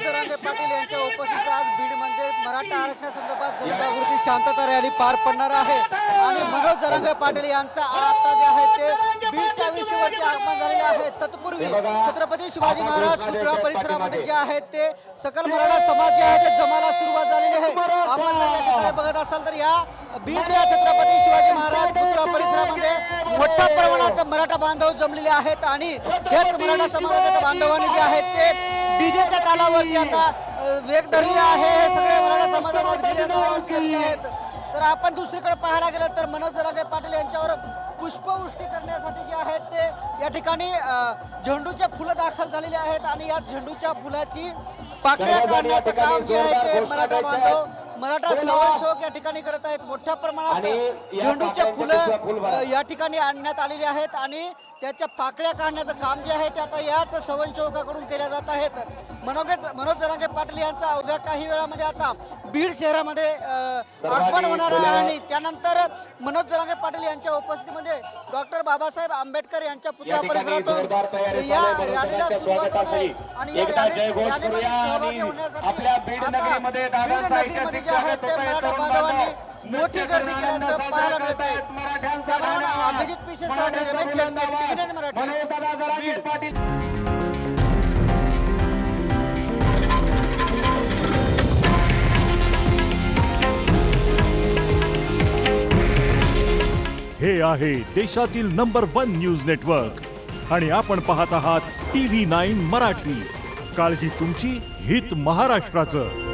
मनोज जरांगे पाटील यांच्या उपस्थितीत आज बीड म्हणजे मराठा आरक्षणासंदर्भात जनजागृती शांतता रॅली पार पडणार आहे आणि मनोज जरांगे पाटील यांचा आता जे आहे ते बीडच्या विषयावरती आगमन झालेले आहे। तत्पूर्वी छत्रपती शिवाजी महाराज पुतळा परिसरामध्ये जे आहेत ते सकल मराठा समाज जे आहे ते जमाला सुरुवात झालेली आहे। आपण जर या ठिकाणी बघत असाल तर या बीडच्या छत्रपती शिवाजी महाराज पुतळा परिसरामध्ये मोठ्या प्रमाणात मराठा बांधव जमलेले आहेत आणि हेच मराठा समाजाच्या बांधवांनी जे आहेत ते डीजेच्या तालावरती आता वेग धरलेला आहे। हे सगळे मराठा समाजाचे आहेत। तर आपण दुसरीकडे पाहायला गेलं तर मनोज जरांगे पाटील यांच्यावर पुष्पवृष्टी करण्यासाठी जे आहेत ते या ठिकाणी झेंडूचे फुलं दाखल झालेले आहेत आणि या झेंडूच्या फुलाची पाकळ्या काढण्याचं काम जे आहे ते मराठा बांधव मराठा स्वयंसेवक या ठिकाणी करत आहेत। मोठ्या प्रमाणात झेंडूचे फुलं या ठिकाणी आणण्यात आलेली आहेत आणि त्याच्या पाकळ्या काढण्याचं काम जे आहे ते आता याच स्वयंसेवकाकडून केल्या जात आहेत। मनोज जरांगे पाटील यांचा अवघ्या काही वेळामध्ये आता बीड शहरामध्ये आगमन होणार आहे आणि त्यानंतर मनोज जरांगे पाटील यांच्या उपस्थितीमध्ये डॉक्टर बाबासाहेब आंबेडकर यांच्या पुतळा परिसरातून या रॅलीला सुरुवात आहे आणि या रॅलीमध्ये सहभागी होण्यासाठी आपल्या बीड नगरीमध्ये जे आहे ते मराठा बांधवांनी मोठी गर्दी केल्याचं पाहायला मिळत आहे। अभिजित पिसे सह रमेश जगताप, मराठी। हे आहे देशातील नंबर 1 न्यूज नेटवर्क आणि आपण पाहत आहात TV9 मराठी। काळजी तुमची, हित महाराष्ट्राचं।